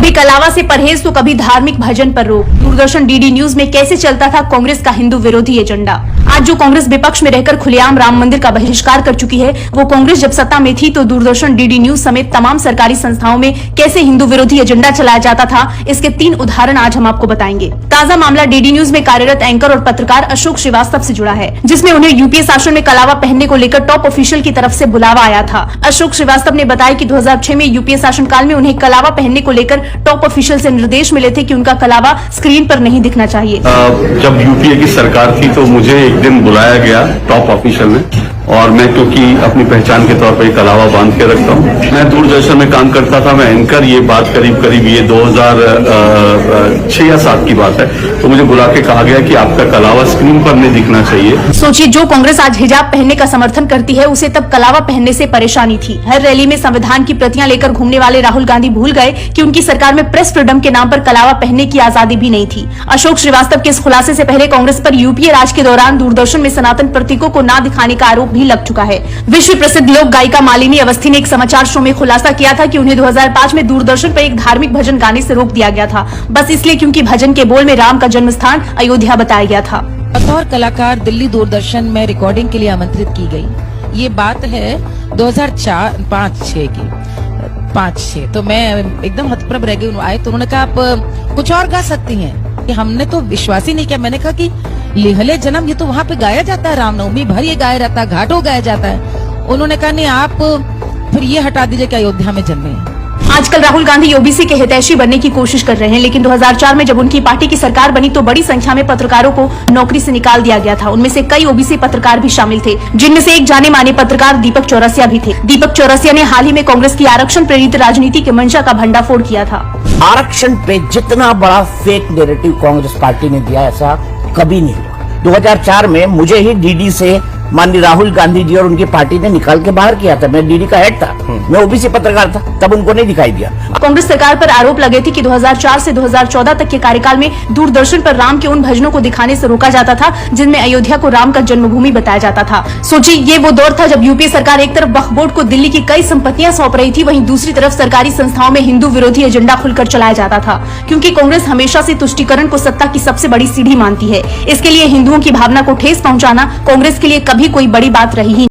कभी कलावा से परहेज तो कभी धार्मिक भजन पर रोक। दूरदर्शन डीडी न्यूज में कैसे चलता था कांग्रेस का हिंदू विरोधी एजेंडा। आज जो कांग्रेस विपक्ष में रहकर खुलेआम राम मंदिर का बहिष्कार कर चुकी है, वो कांग्रेस जब सत्ता में थी तो दूरदर्शन डीडी न्यूज समेत तमाम सरकारी संस्थाओं में कैसे हिंदू विरोधी एजेंडा चलाया जाता था, इसके 3 उदाहरण आज हम आपको बताएंगे। ताजा मामला डीडी न्यूज में कार्यरत एंकर और पत्रकार अशोक श्रीवास्तव से जुड़ा है, जिसमें उन्हें यूपीए शासन में कलावा पहनने को लेकर टॉप ऑफिशियल की तरफ से बुलावा आया था। अशोक श्रीवास्तव ने बताया कि 2006 में यूपीए शासनकाल में उन्हें कलावा पहनने को लेकर टॉप ऑफिशियल से निर्देश मिले थे कि उनका कलावा स्क्रीन पर नहीं दिखना चाहिए। जब यूपीए की सरकार थी तो मुझे एक दिन बुलाया गया टॉप ऑफिशियल में, और मैं क्योंकि अपनी पहचान के तौर पर एक कलावा बांध के रखता हूँ, मैं दूरदर्शन में काम करता था, मैं एंकर, ये बात करीब ये 2006 या 7 की बात है, तो मुझे बुला के कहा गया कि आपका कलावा स्क्रीन पर नहीं दिखना चाहिए। सोचिए, जो कांग्रेस आज हिजाब पहनने का समर्थन करती है, उसे तब कलावा पहनने से परेशानी थी। हर रैली में संविधान की प्रतियां लेकर घूमने वाले राहुल गांधी भूल गए कि उनकी सरकार में प्रेस फ्रीडम के नाम पर कलावा पहनने की आजादी भी नहीं थी। अशोक श्रीवास्तव के इस खुलासे से पहले कांग्रेस पर यूपीए राज के दौरान दूरदर्शन में सनातन प्रतीकों को न दिखाने का आरोप भी लग चुका है। विश्व प्रसिद्ध लोक गायिका मालिनी अवस्थी ने एक समाचार शो में खुलासा किया था कि उन्हें 2005 में दूरदर्शन पर एक धार्मिक भजन गाने से रोक दिया गया था, बस इसलिए क्योंकि भजन के बोल में राम का जन्म स्थान अयोध्या बताया गया था। बतौर कलाकार दिल्ली दूरदर्शन में रिकॉर्डिंग के लिए आमंत्रित की गई। ये बात है 2005-6 की, 5-6। तो मैं एकदम हतप्रभ रह गई। आए तो उन्होंने कहा आप कुछ और गा सकती हैं। कि हमने तो विश्वास ही नहीं किया। मैंने कहा कि लेहले जन्म ये तो वहाँ पे गाया जाता है, रामनवमी भर ये गाया जाता है, घाटों गाया जाता है। उन्होंने कहा नहीं, आप फिर ये हटा दीजिए कि अयोध्या में जन्मे। आजकल राहुल गांधी ओबीसी के हितैषी बनने की कोशिश कर रहे हैं, लेकिन 2004 में जब उनकी पार्टी की सरकार बनी तो बड़ी संख्या में पत्रकारों को नौकरी से निकाल दिया गया था। उनमें से कई ओबीसी पत्रकार भी शामिल थे, जिनमें से एक जाने माने पत्रकार दीपक चौरसिया भी थे। दीपक चौरसिया ने हाल ही में कांग्रेस की आरक्षण प्रेरित राजनीति के मंशा का भंडाफोड़ किया था। आरक्षण पे जितना बड़ा फेक नैरेटिव कांग्रेस पार्टी ने दिया, ऐसा कभी नहीं हुआ। 2004 में मुझे ही डीडी से माननीय राहुल गांधी जी और उनकी पार्टी ने निकाल के बाहर किया था। मैं डीडी का हेड था, मैं ओबीसी पत्रकार था, तब उनको नहीं दिखाई दिया। कांग्रेस सरकार पर आरोप लगे थे कि 2004 से 2014 तक के कार्यकाल में दूरदर्शन पर राम के उन भजनों को दिखाने से रोका जाता था जिनमें अयोध्या को राम का जन्मभूमि बताया जाता था। सोचिए, ये वो दौर था जब यूपीए सरकार एक तरफ वक्फ बोर्ड को दिल्ली की कई संपत्तियां सौंप रही थी, वहीं दूसरी तरफ सरकारी संस्थाओं में हिंदू विरोधी एजेंडा खुलकर चलाया जाता था, क्योंकि कांग्रेस हमेशा से तुष्टीकरण को सत्ता की सबसे बड़ी सीढ़ी मानती है। इसके लिए हिंदुओं की भावना को ठेस पहुँचाना कांग्रेस के लिए कभी कोई बड़ी बात रही ही